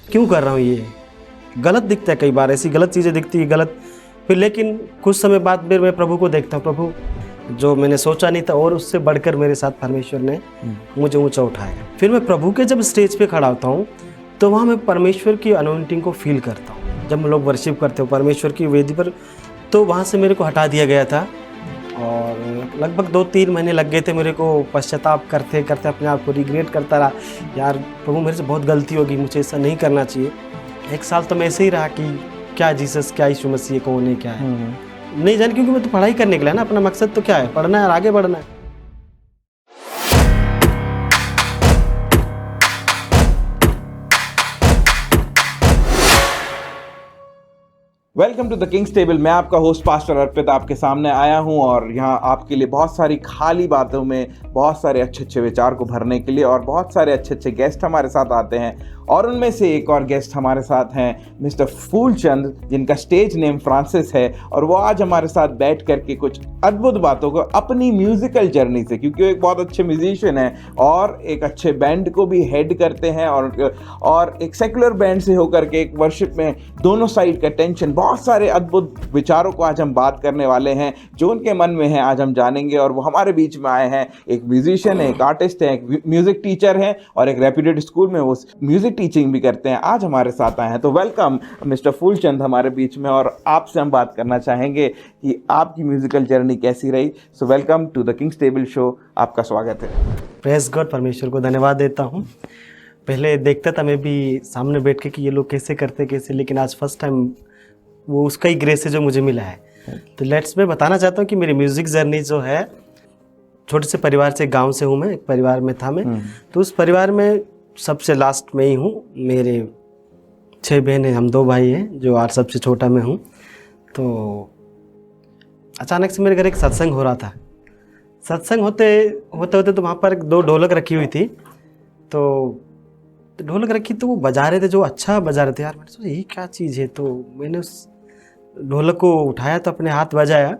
क्यों कर रहा हूँ, ये गलत दिखता है, कई बार ऐसी गलत चीज़ें दिखती है गलत। फिर लेकिन कुछ समय बाद फिर मैं प्रभु को देखता हूँ, प्रभु जो मैंने सोचा नहीं था और उससे बढ़कर मेरे साथ परमेश्वर ने मुझे ऊंचा उठाया। फिर मैं प्रभु के जब स्टेज पे खड़ा होता हूँ तो वहाँ मैं परमेश्वर की अनॉइंटिंग को फील करता हूँ। जब हम लोग वर्शिप करते हो परमेश्वर की वेदी पर, तो वहाँ से मेरे को हटा दिया गया था और लगभग 2-3 महीने लग गए थे मेरे को पश्चाताप करते करते, अपने आप को रिग्रेट करता रहा, यार प्रभु मेरे से बहुत गलती होगी, मुझे ऐसा नहीं करना चाहिए। 1 साल तो मैं ऐसे ही रहा कि क्या जीसस, क्या यीशु मसीह, कौन है, क्या है, नहीं जाने, क्योंकि मैं तो पढ़ाई करने के लिए ना, अपना मकसद तो क्या है, पढ़ना है और आगे बढ़ना है। Welcome to the King's Table. मैं आपका होस्ट पास्टर अर्पित आपके सामने आया हूं और यहाँ आपके लिए बहुत सारी खाली बातों में बहुत सारे अच्छे अच्छे विचार को भरने के लिए और बहुत सारे अच्छे अच्छे गेस्ट हमारे साथ आते हैं। और उनमें से एक और गेस्ट हमारे साथ हैं मिस्टर फूलचंद, जिनका स्टेज नेम फ्रांसिस है, और वो आज हमारे साथ बैठ करके कुछ अद्भुत बातों को अपनी म्यूजिकल जर्नी से, क्योंकि वो एक बहुत अच्छे म्यूजिशियन हैं और एक अच्छे बैंड को भी हेड करते हैं और एक सेकुलर बैंड से होकर के एक वर्शिप में दोनों साइड का टेंशन, बहुत सारे अद्भुत विचारों को आज हम बात करने वाले हैं जो उनके मन में है, आज हम जानेंगे। और वो हमारे बीच में आए हैं, एक म्यूजिशियन है, एक आर्टिस्ट है, एक म्यूजिक टीचर है और एक रेप्यूटेड स्कूल में वो म्यूजिक टीचिंग भी करते हैं। आज हमारे साथ आए हैं, तो वेलकम मिस्टर फूलचंद हमारे बीच में। और आपसे हम बात करना चाहेंगे कि आपकी म्यूजिकल जर्नी कैसी रही। So welcome to the King's Table show, आपका स्वागत है। प्रेज गॉड, परमेश्वर को धन्यवाद देता हूँ। पहले देखता था मैं भी सामने बैठ के कि ये लोग कैसे करते कैसे, लेकिन आज फर्स्ट टाइम वो उसका ही ग्रेस है जो मुझे मिला है। तो लेट्स मैं बताना चाहता हूँ कि मेरी म्यूज़िक जर्नी जो है, छोटे से परिवार से, गांव से हूँ मैं, एक परिवार में था मैं। तो उस परिवार में सबसे लास्ट में ही हूँ। मेरे 6 बहन हैं, हम 2 भाई हैं, जो 8 सबसे छोटा मैं हूँ। तो अचानक से मेरे घर एक सत्संग हो रहा था। सत्संग होते होते तो वहाँ पर 2 ढोलक रखी हुई थी। तो ढोलक रखी तो वो बजा रहे थे, जो अच्छा बजा रहे थे। यार मैंने सोचा ये क्या चीज़ है, तो मैंने उस ढोलक को उठाया तो अपने हाथ बजाया।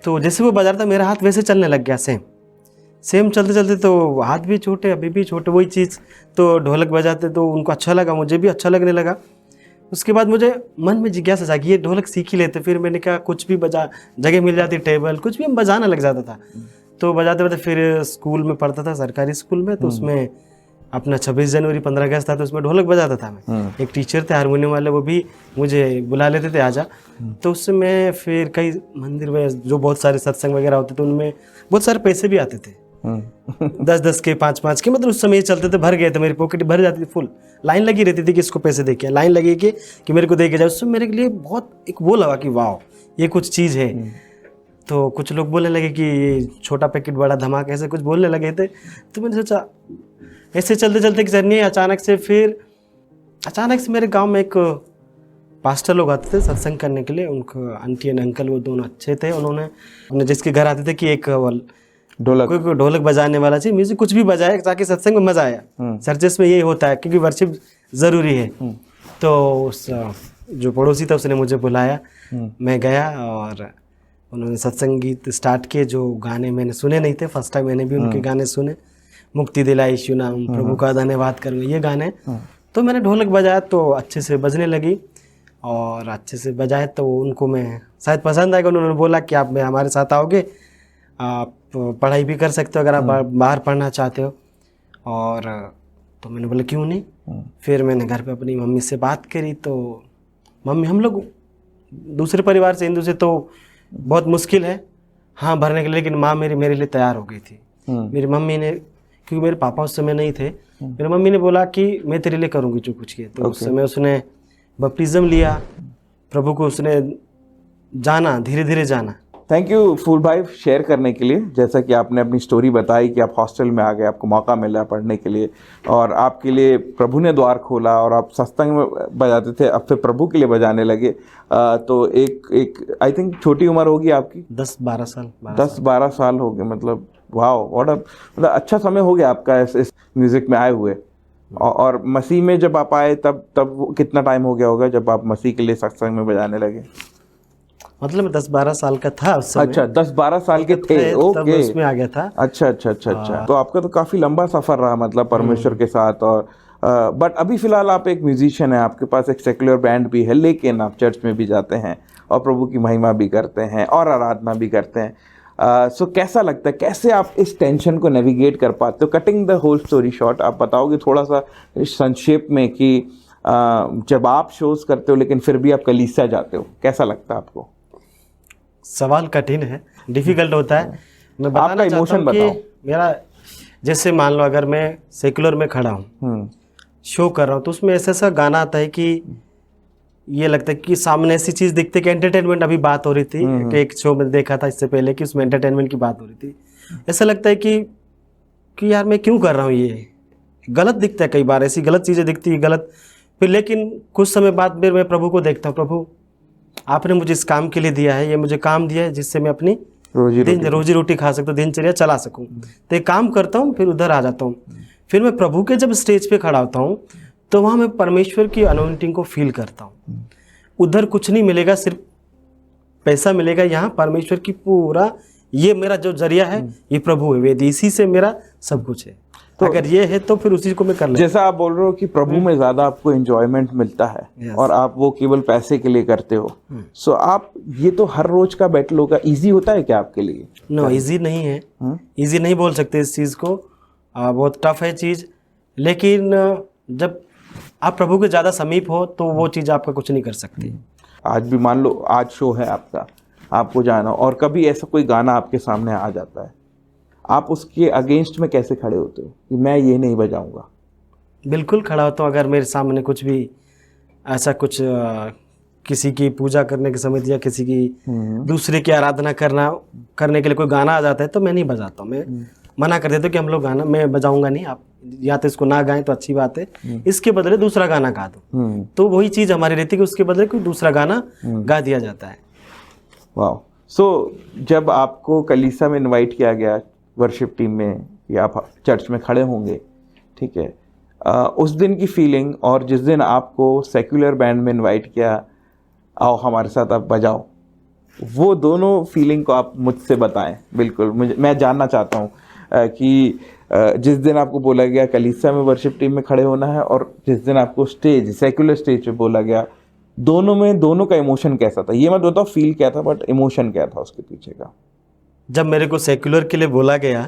तो जैसे वो बजा रहा था मेरा हाथ वैसे चलने लग गया, सेम चलते चलते तो हाथ भी छोटे, अभी भी छोटे, वही चीज़। तो ढोलक बजाते तो उनको अच्छा लगा, मुझे भी अच्छा लगने लगा। उसके बाद मुझे मन में जिज्ञासा जागी, ये ढोलक सीख ही लेते। फिर मैंने कहा कुछ भी बजा, जगह मिल जाती, टेबल, कुछ भी हम बजाना लग जाता था। तो बजाते बजाते फिर स्कूल में पढ़ता था, सरकारी स्कूल में। तो उसमें अपना 26 जनवरी 15 अगस्त था, तो उसमें ढोलक बजाता था मैं। एक टीचर थे हारमोनियम वाले, वो भी मुझे बुला लेते थे आजा। तो उससे मैं फिर कई मंदिर में जो बहुत सारे सत्संग वगैरह होते थे, उनमें बहुत सारे पैसे भी आते थे। 10-10 के, 5-5 के, मतलब उस समय ये चलते थे। भर गए थे, मेरी पॉकेट भर जाती थी फुल। लाइन लगी रहती थी कि इसको पैसे दे के, लाइन लगी कि मेरे को दे के जाए। उससे मेरे लिए बहुत एक वो लगा कि वाह ये कुछ चीज़ है। तो कुछ लोग बोलने लगे कि ये छोटा पैकेट बड़ा धमाका, ऐसे कुछ बोलने लगे थे। तो मैंने सोचा ऐसे चलते चलते एक जर्नी। अचानक से मेरे गांव में एक पास्टर लोग आते थे सत्संग करने के लिए। उनको आंटी एंड अंकल, वो दोनों अच्छे थे। उन्होंने अपने जिसके घर आते थे कि एक कोई ढोलक बजाने वाला चाहिए, म्यूजिक कुछ भी बजाए ताकि सत्संग में मजा आया। चर्चेस में यही होता है क्योंकि वर्शिप ज़रूरी है। तो उस जो पड़ोसी था उसने मुझे बुलाया, मैं गया और उन्होंने सत्संग गीत स्टार्ट किए, जो गाने मैंने सुने नहीं थे। फर्स्ट टाइम मैंने भी उनके गाने सुने। मुक्ति दिलाई यीशु नाम, प्रभु का धन्यवाद करूँ, ये गाने। तो मैंने ढोलक बजाया तो अच्छे से बजने लगी, और अच्छे से बजाए तो उनको मैं शायद पसंद आएगा। उन्होंने बोला कि आप हमारे साथ आओगे, आप पढ़ाई भी कर सकते हो अगर आप बाहर पढ़ना चाहते हो। और तो मैंने बोला क्यों नहीं। फिर मैंने घर पे अपनी मम्मी से बात करी। तो मम्मी, हम लोग दूसरे परिवार से, हिंदू से, तो बहुत मुश्किल है हाँ भरने के लिए, लेकिन माँ मेरे लिए तैयार हो गई थी। मेरी मम्मी ने, क्योंकि मेरे पापा उस समय नहीं थे, मेरी मम्मी ने बोला कि मैं तेरे लिए करूँगी जो कुछ किए। तो उस समय उसने बपटिज्म लिया, प्रभु को उसने जाना, धीरे धीरे जाना। थैंक यू फूल भाई शेयर करने के लिए। जैसा कि आपने अपनी स्टोरी बताई कि आप हॉस्टल में आ गए, आपको मौका मिला पढ़ने के लिए और आपके लिए प्रभु ने द्वार खोला और आप सत्संग में बजाते थे, अब फिर प्रभु के लिए बजाने लगे। तो एक आई थिंक छोटी उम्र होगी आपकी, 10-12 साल। 10-12 साल हो गए। मतलब वाह, मतलब अच्छा समय हो गया आपका इस म्यूज़िक में आए हुए। और मसीह में जब आप आए तब कितना टाइम हो गया होगा जब आप मसीह के लिए सत्संग में बजाने लगे? मतलब मैं 10-12 साल का था उस समय। अच्छा, 10-12 साल के थे, ओके, उसमें आ गया था। अच्छा। तो आपका तो काफी लंबा सफर रहा, मतलब परमेश्वर के साथ। और बट अभी फ़िलहाल आप एक म्यूजिशियन हैं, आपके पास एक सेक्युलर बैंड भी है, लेकिन आप चर्च में भी जाते हैं और प्रभु की महिमा भी करते हैं और आराधना भी करते हैं। सो कैसा लगता है, कैसे आप इस टेंशन को नेविगेट कर पाते हो? Cutting the whole story short, आप बताओगे थोड़ा सा संक्षेप में कि जब आप शोज करते हो लेकिन फिर भी आप कलीसिया जाते हो, कैसा लगता है आपको? सवाल कठिन है, डिफिकल्ट होता है। मैं बताना आपका चाहता इमोशन हूँ बताओ। कि मेरा, जैसे मान लो अगर मैं सेक्युलर में खड़ा हूँ, शो कर रहा हूँ, तो उसमें ऐसा ऐसा गाना आता है कि ये लगता है कि सामने ऐसी चीज़ दिखती है कि एंटरटेनमेंट, अभी बात हो रही थी कि एक शो में देखा था इससे पहले कि उसमें एंटरटेनमेंट की बात हो रही थी। ऐसा लगता है कि यार मैं क्यों कर रहा हूँ, ये गलत दिखता है, कई बार ऐसी गलत चीज़ें दिखती है गलत। फिर लेकिन कुछ समय बाद फिर मैं प्रभु को देखता हूँ, प्रभु आपने मुझे इस काम के लिए दिया है, ये मुझे काम दिया है जिससे मैं अपनी रोजी रोटी खा सकता हूँ, दिनचर्या चला सकूँ। तो एक काम करता हूँ, फिर उधर आ जाता हूँ। फिर मैं प्रभु के जब स्टेज पे खड़ा होता हूँ तो वहाँ मैं परमेश्वर की अनॉइंटिंग को फील करता हूँ। उधर कुछ नहीं मिलेगा, सिर्फ पैसा मिलेगा। यहाँ परमेश्वर की पूरा, ये मेरा जो जरिया है ये प्रभु है, वेद, इसी से मेरा सब कुछ है। तो अगर ये है तो फिर उसी को मैं कर लेता हूँ। जैसा आप बोल रहे हो कि प्रभु में ज़्यादा आपको एंजॉयमेंट मिलता है और आप वो केवल पैसे के लिए करते हो। सो आप, ये तो हर रोज का बैटल होगा, ईजी होता है क्या आपके लिए? नो, ईजी नहीं है, ईजी नहीं बोल सकते इस चीज़ को, बहुत टफ है चीज़। लेकिन जब आप प्रभु के ज़्यादा समीप हो तो वो चीज़ आपका कुछ नहीं कर सकती। आज भी मान लो आज शो है आपका, आपको जाना, और कभी ऐसा कोई गाना आपके सामने आ जाता है, आप उसके अगेंस्ट में कैसे खड़े होते हो कि मैं ये नहीं बजाऊंगा? बिल्कुल खड़ा होता हूँ। अगर मेरे सामने कुछ भी ऐसा कुछ किसी की पूजा करने के समय या किसी की दूसरे की आराधना करने के लिए कोई गाना आ जाता है तो मैं नहीं बजाता हूँ। मैं मना कर देता हूँ कि हम लोग गाना मैं बजाऊंगा नहीं, आप या तो इसको ना गाएं तो अच्छी बात है, इसके बदले दूसरा गाना गा दो। तो वही चीज़ हमारी रहती है कि उसके बदले कोई दूसरा गाना गा दिया जाता है। वाह। सो जब आपको कलीसिया में इनवाइट किया गया वर्शिप टीम में, या आप चर्च में खड़े होंगे, ठीक है, उस दिन की फीलिंग और जिस दिन आपको सेक्युलर बैंड में इनवाइट किया, आओ हमारे साथ आप बजाओ, वो दोनों फीलिंग को आप मुझसे बताएं। बिल्कुल, मैं जानना चाहता हूँ कि जिस दिन आपको बोला गया कलीसिया में वर्शिप टीम में खड़े होना है और जिस दिन आपको सेक्युलर स्टेज पे बोला गया, दोनों का इमोशन कैसा था? ये मत बताओ फील क्या था, बट इमोशन क्या था उसके पीछे का? जब मेरे को सेक्युलर के लिए बोला गया,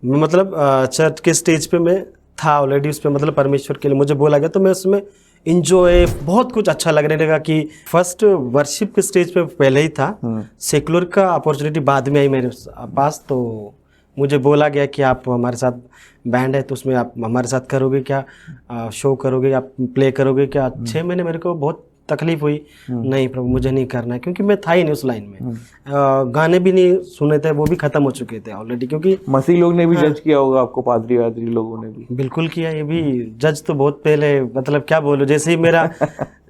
मतलब चर्च के स्टेज पे मैं था ऑलरेडी, उस पर मतलब परमेश्वर के लिए मुझे बोला गया, तो मैं उसमें इंजॉय, बहुत कुछ अच्छा लगने लगा। कि फर्स्ट वर्शिप के स्टेज पे पहले ही था, सेक्युलर का अपॉर्चुनिटी बाद में आई मेरे पास। तो मुझे बोला गया कि आप हमारे साथ बैंड है तो उसमें आप हमारे साथ करोगे क्या, शो करोगे, आप प्ले करोगे क्या। 6 महीने मेरे को बहुत तकलीफ हुई, नहीं प्रभु मुझे नहीं करना है, क्योंकि मैं था ही नहीं उस लाइन में। गाने भी नहीं सुने थे, वो भी खत्म हो चुके थे ऑलरेडी, क्योंकि मसीह लोग ने भी जज किया होगा आपको, पादरी वादरी लोगों ने भी। बिल्कुल किया, ये भी जज तो बहुत पहले, मतलब क्या बोलो, जैसे ही मेरा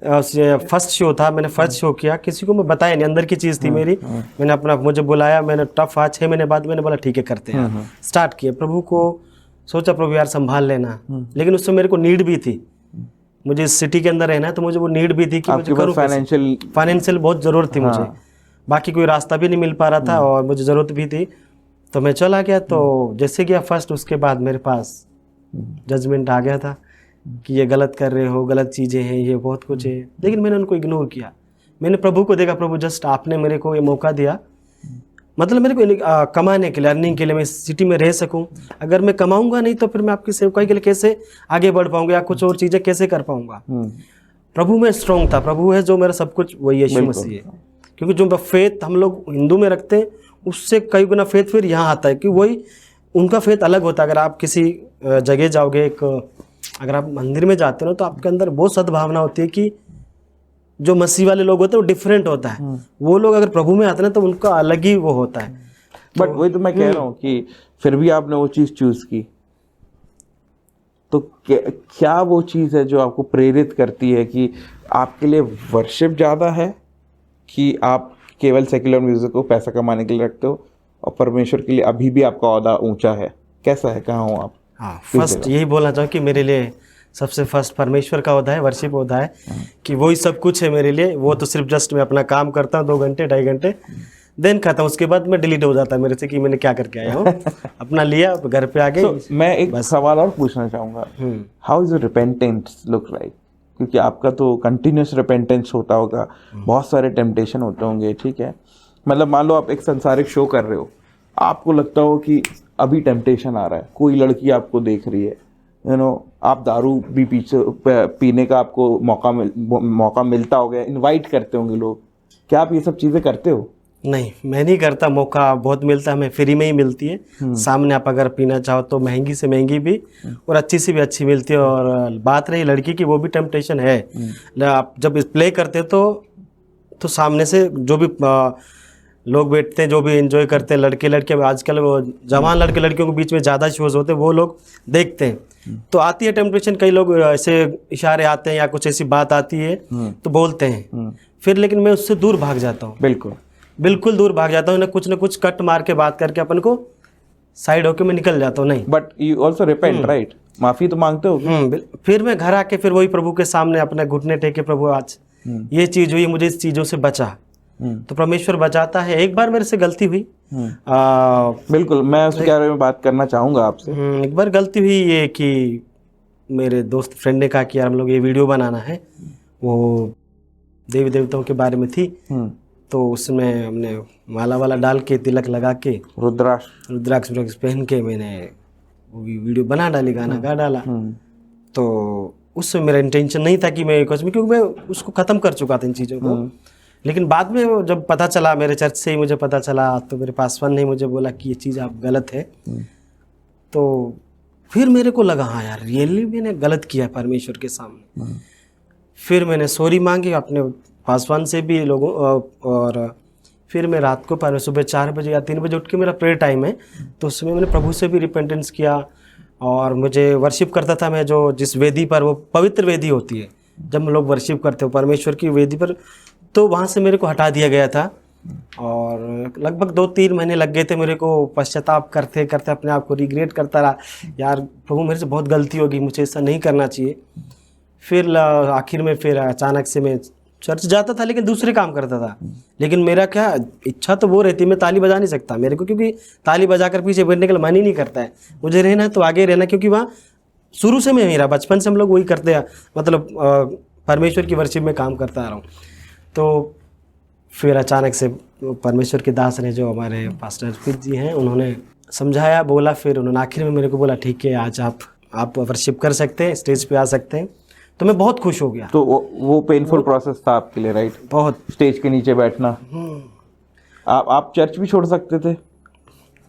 फर्स्ट शो था, मैंने फर्स्ट शो किया, किसी को मैं बताया नहीं, अंदर की चीज़ थी मेरी। मैंने अपना, मुझे बुलाया, मैंने टफ आज 6 महीने बाद मैंने बोला ठीक है करते हैं, स्टार्ट किया। प्रभु को सोचा प्रभु यार संभाल लेना, लेकिन उससे मेरे को नीड भी थी, मुझे इस सिटी के अंदर रहना है तो मुझे वो नीड भी थी कि मुझे करूँ, फाइनेंशियल बहुत ज़रूरत थी मुझे, बाकी कोई रास्ता भी नहीं मिल पा रहा था और मुझे ज़रूरत भी थी, तो मैं चला गया। तो जैसे गया फर्स्ट, उसके बाद मेरे पास जजमेंट आ गया था कि ये गलत कर रहे हो, गलत चीज़ें हैं, ये बहुत कुछ है। लेकिन मैंने उनको इग्नोर किया, मैंने प्रभु को देखा, प्रभु जस्ट आपने मेरे को ये मौका दिया, मतलब मेरे को कमाने के लिए, अर्निंग के लिए, मैं सिटी में रह सकूं। अगर मैं कमाऊंगा नहीं तो फिर मैं आपकी सेवकाई के लिए कैसे आगे बढ़ पाऊंगा या कुछ और चीज़ें कैसे कर पाऊंगा। प्रभु में स्ट्रॉन्ग था, प्रभु है जो मेरा सब कुछ, वही यीशु मसीह है। क्योंकि जो फेथ हम लोग हिंदू में रखते हैं उससे कई गुना फेथ फिर यहाँ आता है, कि वही उनका फेथ अलग होता है। अगर आप किसी जगह जाओगे, अगर आप मंदिर में जाते हो तो आपके अंदर बहुत सद्भावना होती है कि जो मसीह वाले लोग होते हैं वो डिफरेंट होता है। वो लोग अगर प्रभु में आते हैं तो उनका अलग ही वो होता है। बट वही तो मैं कह रहा हूँ कि फिर भी आपने वो चीज़ चूज की, तो क्या वो चीज़ है जो आपको प्रेरित करती है कि आपके लिए वर्शिप ज़्यादा है, कि आप केवल सेक्युलर म्यूजिक को पैसा कमाने के लिए रखते हो और परमेश्वर के लिए अभी भी आपका ओहदा ऊंचा है? कैसा है, कहाँ हो आप? हाँ, फर्स्ट यही बोलना चाहूँ कि मेरे लिए सबसे फर्स्ट परमेश्वर का ओहदा है, वर्शिप ओहदा है, कि वही सब कुछ है मेरे लिए। वो तो सिर्फ जस्ट मैं अपना काम करता हूँ 2 घंटे 2.5 घंटे, देन खत्म। उसके बाद मैं डिलीट हो जाता है मेरे से कि मैंने क्या करके आया हूँ। अपना लिया, घर पे आ गए। तो मैं एक सवाल और पूछना चाहूँगा, how is repentance look like? क्योंकि आपका तो कंटिन्यूस रिपेंटेंस होता होगा, बहुत सारे टेम्पटेशन होते होंगे, ठीक है? मतलब मान लो आप एक संसारिक शो कर रहे हो, आपको लगता हो कि अभी टेम्पटेशन आ रहा है, कोई लड़की आपको देख रही है, आप दारू भी पीने का आपको मौका मिलता होगा, इनवाइट करते होंगे लोग, क्या आप ये सब चीज़ें करते हो? नहीं, मैं नहीं करता। मौका बहुत मिलता है, हमें फ्री में ही मिलती है। सामने आप अगर पीना चाहो तो महंगी से महंगी भी और अच्छी से भी अच्छी मिलती है। और बात रही लड़की की, वो भी टेम्पटेशन है। आप जब प्ले करते हो तो सामने से जो भी लोग बैठते हैं, जो भी एंजॉय करते हैं, लड़के लड़के, आजकल वो जवान लड़के लड़कियों के बीच में ज़्यादा शोज होते हैं, वो लोग देखते हैं तो आती है टेम्पटेशन। कई लोग ऐसे इशारे आते हैं या कुछ ऐसी बात आती है तो बोलते हैं, फिर लेकिन मैं उससे दूर भाग जाता हूँ। बिल्कुल दूर भाग जाता हूँ। ना कुछ कट मार के बात करके अपन को साइड होके मैं निकल जाता हूँ। नहीं, but you also repent, right? माफी तो मांगते हो? फिर मैं घर आके फिर वही प्रभु के सामने अपने घुटने टेके, प्रभु आज ये चीज हुई, मुझे इस चीजों से बचा। तो परमेश्वर बचाता है। एक बार मेरे से गलती हुई, बिल्कुल, मैं उसके बारे में बात करना चाहूंगा आपसे। एक बार गलती हुई ये कि मेरे दोस्त फ्रेंड ने कहा कि यार हम लोग ये वीडियो बनाना है, वो देवी देवताओं के बारे में थी। तो उसमें हमने माला वाला डाल के, तिलक लगा के, रुद्राक्ष पहन के मैंने वो वीडियो बना डाली, गाना गा डाला। तो उसमें मेरा इंटेंशन नहीं था कि मैं कुछ भी, क्योंकि मैं उसको ख़त्म कर चुका था इन चीज़ों को। लेकिन बाद में जब पता चला, मेरे चर्च से ही मुझे पता चला, तो मेरे पासवान ने मुझे बोला कि ये चीज़ आप गलत है। तो फिर मेरे को लगा हाँ यार, रियली मैंने गलत किया परमेश्वर के सामने। फिर मैंने सॉरी मांगी अपने पासवान से भी लोगों, और फिर मैं रात को सुबह 4 बजे या 3 बजे उठ के, मेरा प्रेयर टाइम है, तो उसमें मैंने प्रभु से भी रिपेंटेंस किया। और मुझे वर्शिप करता था मैं, जो जिस वेदी पर, वो पवित्र वेदी होती है जब हम लोग वर्शिप करते हो परमेश्वर की वेदी पर, तो वहाँ से मेरे को हटा दिया गया था। और लगभग 2-3 महीने लग गए थे मेरे को पश्चाताप करते करते, अपने आप को रिग्रेट करता रहा, यार प्रभु मेरे से बहुत गलती होगी, मुझे ऐसा नहीं करना चाहिए। फिर आखिर में फिर अचानक से मैं चर्च जाता था, लेकिन दूसरे काम करता था। लेकिन मेरा क्या इच्छा तो वो रहती, मैं ताली बजा नहीं सकता मेरे को, क्योंकि ताली बजाकर पीछे बैठने का मन ही नहीं करता है। मुझे रहना है तो आगे रहना, क्योंकि वहाँ शुरू से मैं, मेरा बचपन से हम लोग वही करते हैं, मतलब परमेश्वर की वर्शिप में काम करता आ रहा हूँ। तो फिर अचानक से परमेश्वर के दास ने, जो हमारे पास्टर अर्पित जी हैं, उन्होंने समझाया, बोला। फिर उन्होंने आखिर में मेरे को बोला ठीक है, आज आप वर्शिप कर सकते हैं, स्टेज पे आ सकते हैं। तो मैं बहुत खुश हो गया। तो वो पेनफुल प्रोसेस था आपके लिए, राइट? बहुत। स्टेज के नीचे बैठना। आप चर्च भी छोड़ सकते थे?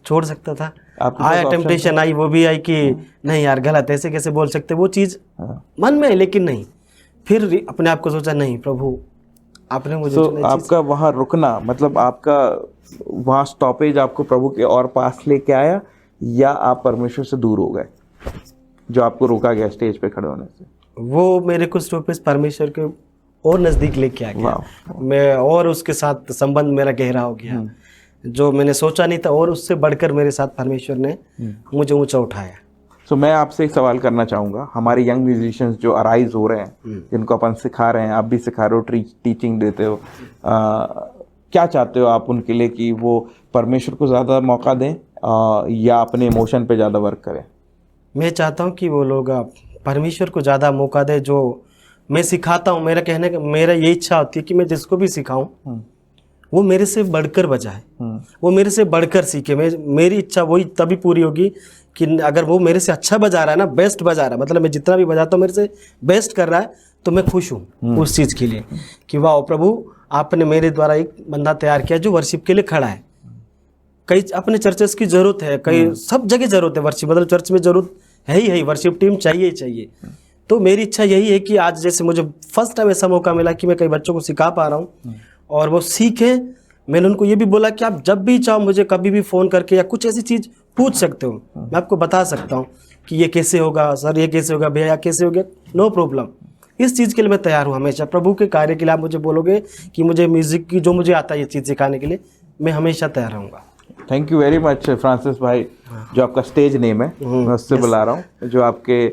छोड़ सकता था। आया टेम्पटेशन आई, वो भी आई कि नहीं यार गलत, ऐसे कैसे बोल सकते, वो चीज़ मन में है, लेकिन नहीं। फिर अपने आप को सोचा, नहीं प्रभु आपने मुझे आपका वहाँ रुकना, मतलब आपका वहाँ स्टॉपेज आपको प्रभु के और पास लेके आया, या आप परमेश्वर से दूर हो गए जो आपको रोका गया स्टेज पे खड़े होने से? वो मेरे को स्टॉपेज परमेश्वर के और नज़दीक लेके आ गया। मैं और उसके साथ संबंध मेरा गहरा हो गया, जो मैंने सोचा नहीं था, और उससे बढ़कर मेरे साथ परमेश्वर ने मुझे ऊंचा उठाया। तो मैं आपसे एक सवाल करना चाहूँगा, हमारे यंग म्यूजिशियंस जो अराइज हो रहे हैं, जिनको अपन सिखा रहे हैं, आप भी सिखा रहे हो, टीचिंग देते हो, क्या चाहते हो आप उनके लिए कि वो परमेश्वर को ज़्यादा मौका दें या अपने इमोशन पे ज़्यादा वर्क करें? मैं चाहता हूँ कि वो लोग परमेश्वर को ज़्यादा मौका दे। जो मैं सिखाता हूँ, मेरा ये इच्छा होती है कि मैं जिसको भी सिखाऊं वो मेरे से बढ़कर बजाए, वो मेरे से बढ़कर सीखे। मेरी इच्छा वही तभी पूरी होगी कि अगर वो मेरे से अच्छा बजा रहा है ना, बेस्ट बजा रहा है, मतलब मैं जितना भी बजाता हूँ मेरे से बेस्ट कर रहा है, तो मैं खुश हूँ उस चीज़ के लिए कि वाह प्रभु आपने मेरे द्वारा एक बंदा तैयार किया जो वर्शिप के लिए खड़ा है। कई अपने चर्चेस की ज़रूरत है, कई सब जगह ज़रूरत है वर्शिप, मतलब चर्च में ज़रूरत है ही, वर्शिप टीम चाहिए ही चाहिए। तो मेरी इच्छा यही है कि आज जैसे मुझे फर्स्ट टाइम ऐसा मौका मिला कि मैं कई बच्चों को सिखा पा रहा हूँ और वो सीखें। मैंने उनको ये भी बोला कि आप जब भी चाहो मुझे कभी भी फ़ोन करके या कुछ ऐसी चीज़ पूछ सकते हो, मैं आपको बता सकता हूँ कि ये कैसे होगा सर, ये कैसे होगा भैया, कैसे हो गया, नो प्रॉब्लम। इस चीज़ के लिए मैं तैयार हूँ हमेशा। प्रभु के कार्य के लिए आप मुझे बोलोगे कि मुझे म्यूज़िक की जो मुझे आता है ये चीज़ सिखाने के लिए, मैं हमेशा तैयार रहूँगा। Thank you very much Francis भाई, जो आपका स्टेज नेम है मैं उससे बुला रहा हूँ, जो आपके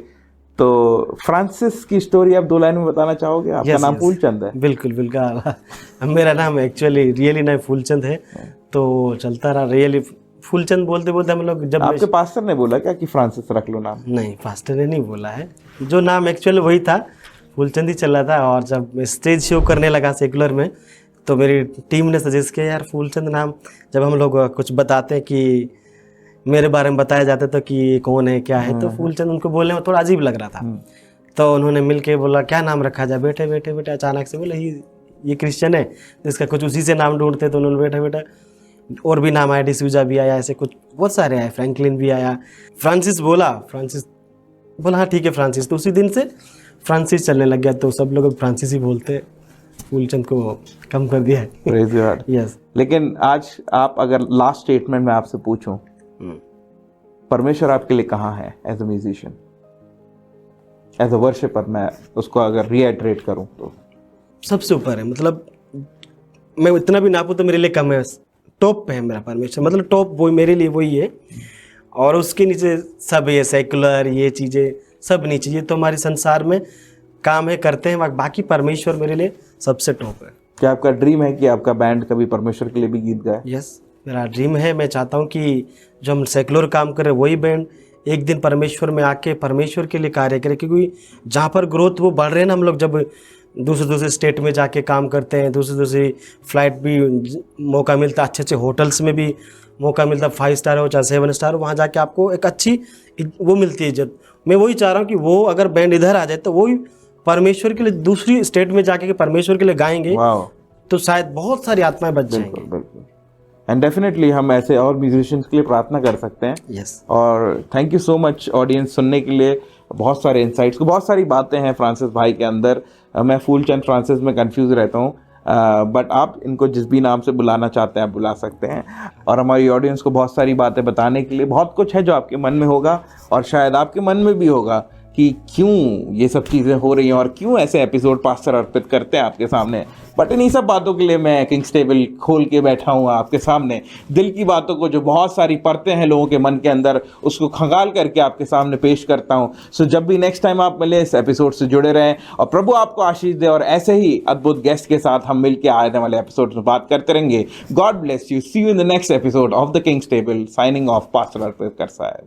तो फ्रांसिस की स्टोरी आप 2 लाइन में बताना चाहोगे? आपका Yes, नाम yes. फूलचंद है। बिल्कुल बिल्कुल मेरा नाम एक्चुअली रियली नाम फूलचंद है, तो चलता रहा रियली फूलचंद बोलते बोलते हम लोग जब आपके पास्टर ने बोला क्या कि फ्रांसिस रख लो नाम? नहीं, फास्टर ने नहीं बोला है, जो नाम एक्चुअल वही था, फूलचंद ही चल रहा था। और जब मैं स्टेज शो करने लगा सेकुलर में, तो मेरी टीम ने सजेस्ट किया यार फूलचंद नाम, जब हम लोग कुछ बताते हैं कि मेरे बारे में बताया जाता था कि ये कौन है क्या है, तो फूलचंद उनको बोलने में थोड़ा अजीब लग रहा था। तो उन्होंने मिल के बोला क्या नाम रखा जाए, बैठे बैठे बैठे अचानक से बोले ये क्रिश्चियन है, इसका कुछ उसी से नाम ढूंढते, तो उन्होंने बैठे बैठे और भी नाम आया, डिसूजा भी आया, ऐसे कुछ बहुत सारे आए, फ्रैंकलिन भी आया, फ्रांसिस बोला हाँ ठीक है फ्रांसिस। तो उसी दिन से फ्रांसिस चलने लग गया, तो सब लोग अब फ्रांसिस ही बोलते, फूलचंद को कम कर दिया है। Praise God. यस। लेकिन आज आप अगर लास्ट स्टेटमेंट में आपसे पूछूं, परमेश्वर आपके लिए कहाँ है as a musician, as a worshipper, मैं उसको अगर रीएटरेट करूं तो? सबसे ऊपर है, मतलब मैं इतना भी नापूं तो मेरे लिए कम है, टॉप पे है मेरा परमेश्वर, मतलब टॉप वो मेरे लिए वही है। और उसके नीचे सब ये सेकुलर ये चीज़ें सब नीचे, ये तो हमारे संसार में काम है करते हैं, बाकी परमेश्वर मेरे लिए सबसे टॉप है। क्या आपका ड्रीम है कि आपका बैंड कभी परमेश्वर के लिए भी गीत गाए? यस, मेरा ड्रीम है, मैं चाहता हूँ कि जो हम सेकुलर काम करें वही बैंड एक दिन परमेश्वर में आके परमेश्वर के लिए कार्य करें, क्योंकि जहाँ पर ग्रोथ वो बढ़ रहे हैं ना, हम लोग जब दूसरे स्टेट में जाके काम करते हैं, दूसरी फ्लाइट भी मौका मिलता है, अच्छे होटल्स में भी मौका मिलता है, 5 स्टार हो चाहे 7 स्टार हो, वहाँ जाके आपको एक अच्छी वो मिलती है इज्जत। मैं वही चाह रहा हूँ कि वो अगर बैंड इधर आ जाए तो वही परमेश्वर के लिए दूसरी स्टेट में जाके के परमेश्वर के लिए गाएंगे, तो शायद बहुत सारी आत्माएं बच जाएंगी। बिल्कुल। एंड डेफिनेटली हम ऐसे और म्यूजिशियंस के लिए प्रार्थना कर सकते हैं। यस। और thank you so much audience सुनने के लिए, बहुत सारे इंसाइट्स को, बहुत सारी बातें हैं फ्रांसिस भाई के अंदर। मैं फूलचंद फ्रांसिस में कंफ्यूज रहता हूँ, बट आप इनको जिस भी नाम से बुलाना चाहते हैं आप बुला सकते हैं। और हमारी ऑडियंस को बहुत सारी बातें बताने के लिए बहुत कुछ है जो आपके मन में होगा, और शायद आपके मन में भी होगा कि क्यों ये सब चीज़ें हो रही हैं और क्यों ऐसे एपिसोड पास्टर अर्पित करते हैं आपके सामने। बट इन्हीं सब बातों के लिए मैं किंग्स टेबल खोल के बैठा हूँ आपके सामने, दिल की बातों को जो बहुत सारी परतें हैं लोगों के मन के अंदर, उसको खंगाल करके आपके सामने पेश करता हूँ। सो जब भी नेक्स्ट टाइम आप मिले इस एपिसोड से जुड़े रहें और प्रभु आपको आशीष दे, और ऐसे ही अद्भुत गेस्ट के साथ हम मिलकर आने वाले एपिसोड में बात करते रहेंगे। God bless you, see you in the next episode of the King's table, signing off pastor Arpit करसाय।